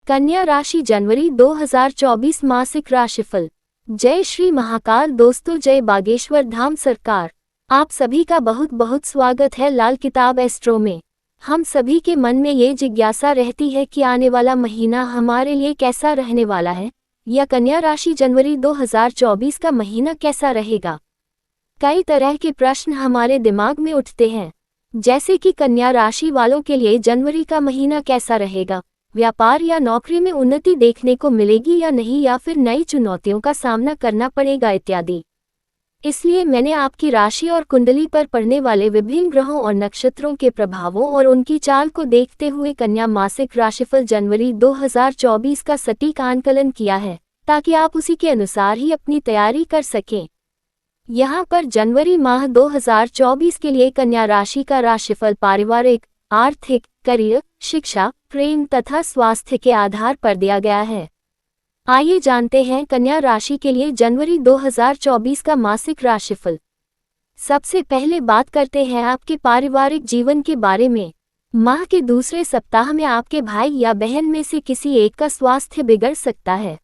कन्या राशि जनवरी 2024 मासिक राशिफल। जय श्री महाकाल। दोस्तों, जय बागेश्वर धाम सरकार। आप सभी का बहुत बहुत स्वागत है लाल किताब एस्ट्रो में। हम सभी के मन में ये जिज्ञासा रहती है कि आने वाला महीना हमारे लिए कैसा रहने वाला है, या कन्या राशि जनवरी 2024 का महीना कैसा रहेगा। कई तरह के प्रश्न हमारे दिमाग में उठते हैं, जैसे कि कन्या राशि वालों के लिए जनवरी का महीना कैसा रहेगा, व्यापार या नौकरी में उन्नति देखने को मिलेगी या नहीं, या फिर नई चुनौतियों का सामना करना पड़ेगा इत्यादि। इसलिए मैंने आपकी राशि और कुंडली पर पड़ने वाले विभिन्न ग्रहों और नक्षत्रों के प्रभावों और उनकी चाल को देखते हुए कन्या मासिक राशिफल जनवरी 2024 का सटीक आंकलन किया है, ताकि आप उसी के अनुसार ही अपनी तैयारी कर सकें। यहाँ पर जनवरी माह 2024 के लिए कन्या राशि का राशिफल पारिवारिक, आर्थिक, करियर, शिक्षा, प्रेम तथा स्वास्थ्य के आधार पर दिया गया है। आइए जानते हैं कन्या राशि के लिए जनवरी 2024 का मासिक राशिफल। सबसे पहले बात करते हैं आपके पारिवारिक जीवन के बारे में। माह के दूसरे सप्ताह में आपके भाई या बहन में से किसी एक का स्वास्थ्य बिगड़ सकता है।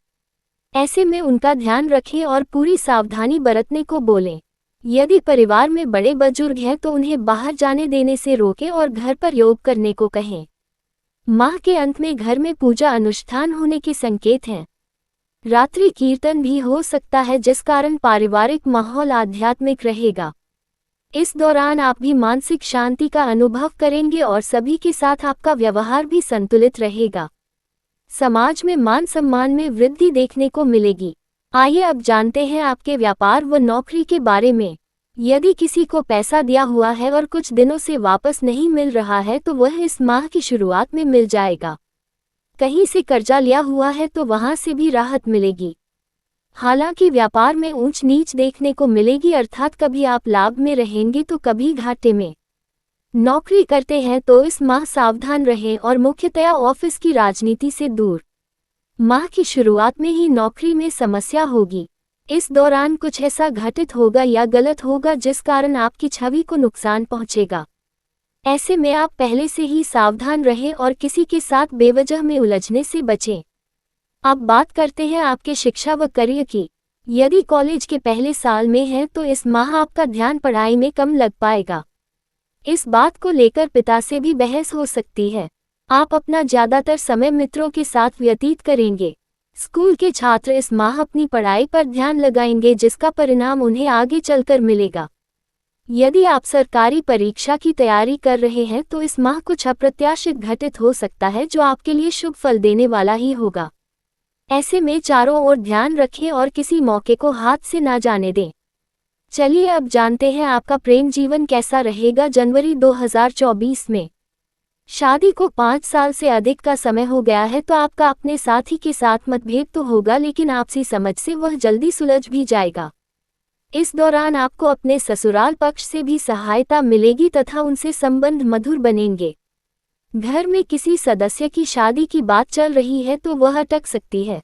ऐसे में उनका ध्यान रखें और पूरी सावधानी बरतने को बोलें। यदि परिवार में बड़े बुजुर्ग हैं तो उन्हें बाहर जाने देने से रोकें और घर पर योग करने को कहें। माह के अंत में घर में पूजा अनुष्ठान होने के संकेत हैं। रात्रि कीर्तन भी हो सकता है, जिस कारण पारिवारिक माहौल आध्यात्मिक रहेगा। इस दौरान आप भी मानसिक शांति का अनुभव करेंगे और सभी के साथ आपका व्यवहार भी संतुलित रहेगा। समाज में मान सम्मान में वृद्धि देखने को मिलेगी। आइए अब जानते हैं आपके व्यापार व नौकरी के बारे में। यदि किसी को पैसा दिया हुआ है और कुछ दिनों से वापस नहीं मिल रहा है तो वह इस माह की शुरुआत में मिल जाएगा। कहीं से कर्जा लिया हुआ है तो वहां से भी राहत मिलेगी। हालांकि व्यापार में ऊंच नीच देखने को मिलेगी, अर्थात कभी आप लाभ में रहेंगे तो कभी घाटे में। नौकरी करते हैं तो इस माह सावधान रहें और मुख्यतया ऑफिस की राजनीति से दूर। माह की शुरुआत में ही नौकरी में समस्या होगी। इस दौरान कुछ ऐसा घटित होगा या गलत होगा जिस कारण आपकी छवि को नुकसान पहुंचेगा। ऐसे में आप पहले से ही सावधान रहें और किसी के साथ बेवजह में उलझने से बचें। अब बात करते हैं आपके शिक्षा व करियर की। यदि कॉलेज के पहले साल में हैं तो इस माह आपका ध्यान पढ़ाई में कम लग पाएगा। इस बात को लेकर पिता से भी बहस हो सकती है। आप अपना ज्यादातर समय मित्रों के साथ व्यतीत करेंगे। स्कूल के छात्र इस माह अपनी पढ़ाई पर ध्यान लगाएंगे, जिसका परिणाम उन्हें आगे चलकर मिलेगा। यदि आप सरकारी परीक्षा की तैयारी कर रहे हैं तो इस माह कुछ अप्रत्याशित घटित हो सकता है, जो आपके लिए शुभ फल देने वाला ही होगा। ऐसे में चारों ओर ध्यान रखें और किसी मौके को हाथ से ना जाने दें। चलिए अब जानते हैं आपका प्रेम जीवन कैसा रहेगा जनवरी 2024 में। शादी को 5 साल से अधिक का समय हो गया है तो आपका अपने साथी के साथ मतभेद तो होगा, लेकिन आपसी समझ से वह जल्दी सुलझ भी जाएगा। इस दौरान आपको अपने ससुराल पक्ष से भी सहायता मिलेगी तथा उनसे संबंध मधुर बनेंगे। घर में किसी सदस्य की शादी की बात चल रही है तो वह अटक सकती है।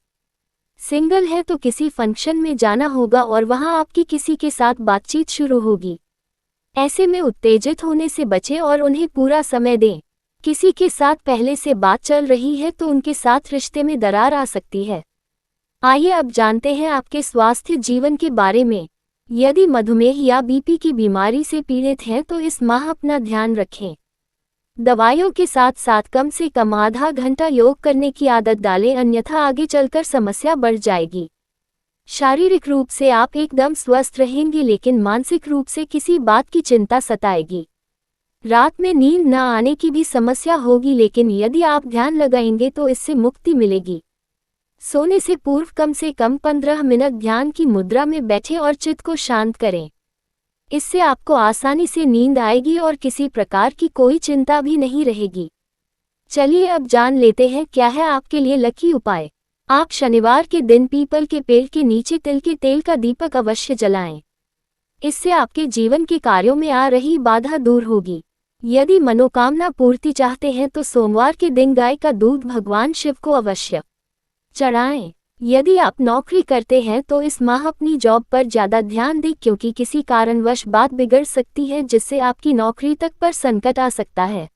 सिंगल है तो किसी फंक्शन में जाना होगा और वहां आपकी किसी के साथ बातचीत शुरू होगी। ऐसे में उत्तेजित होने से बचें और उन्हें पूरा समय दें। किसी के साथ पहले से बात चल रही है तो उनके साथ रिश्ते में दरार आ सकती है। आइए अब जानते हैं आपके स्वास्थ्य जीवन के बारे में। यदि मधुमेह या बीपी की बीमारी से पीड़ित हैं तो इस माह अपना ध्यान रखें। दवाइयों के साथ साथ कम से कम आधा घंटा योग करने की आदत डालें, अन्यथा आगे चलकर समस्या बढ़ जाएगी। शारीरिक रूप से आप एकदम स्वस्थ रहेंगे, लेकिन मानसिक रूप से किसी बात की चिंता सताएगी। रात में नींद न आने की भी समस्या होगी, लेकिन यदि आप ध्यान लगाएंगे तो इससे मुक्ति मिलेगी। सोने से पूर्व कम से कम 15 मिनट ध्यान की मुद्रा में बैठें और चित्त को शांत करें। इससे आपको आसानी से नींद आएगी और किसी प्रकार की कोई चिंता भी नहीं रहेगी। चलिए अब जान लेते हैं क्या है आपके लिए लकी उपाय। आप शनिवार के दिन पीपल के पेड़ के नीचे तिल के तेल का दीपक अवश्य जलाएं। इससे आपके जीवन के कार्यों में आ रही बाधा दूर होगी। यदि मनोकामना पूर्ति चाहते हैं तो सोमवार के दिन गाय का दूध भगवान शिव को अवश्य चढ़ाएं। यदि आप नौकरी करते हैं तो इस माह अपनी जॉब पर ज्यादा ध्यान दें, क्योंकि किसी कारणवश बात बिगड़ सकती है जिससे आपकी नौकरी तक पर संकट आ सकता है।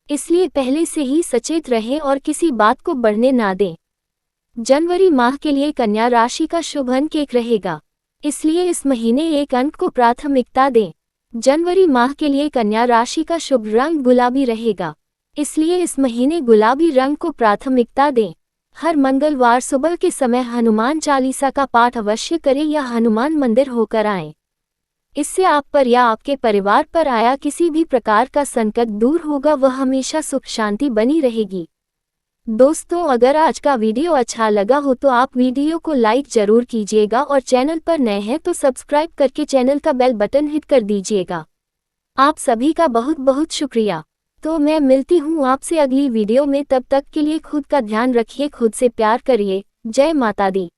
इसलिए पहले से ही सचेत रहें और किसी बात को बढ़ने ना दें। जनवरी माह के लिए कन्या राशि का शुभ अंक 1 रहेगा, इसलिए इस महीने एक अंक को प्राथमिकता दें। जनवरी माह के लिए कन्या राशि का शुभ रंग गुलाबी रहेगा, इसलिए इस महीने गुलाबी रंग को प्राथमिकता दें। हर मंगलवार सुबह के समय हनुमान चालीसा का पाठ अवश्य करें या हनुमान मंदिर होकर आएं। इससे आप पर या आपके परिवार पर आया किसी भी प्रकार का संकट दूर होगा, वह हमेशा सुख शांति बनी रहेगी। दोस्तों, अगर आज का वीडियो अच्छा लगा हो तो आप वीडियो को लाइक जरूर कीजिएगा और चैनल पर नए हैं तो सब्सक्राइब करके चैनल का बेल बटन हिट कर दीजिएगा। आप सभी का बहुत बहुत शुक्रिया। तो मैं मिलती हूँ आपसे अगली वीडियो में, तब तक के लिए खुद का ध्यान रखिए, खुद से प्यार करिए। जय माता दी।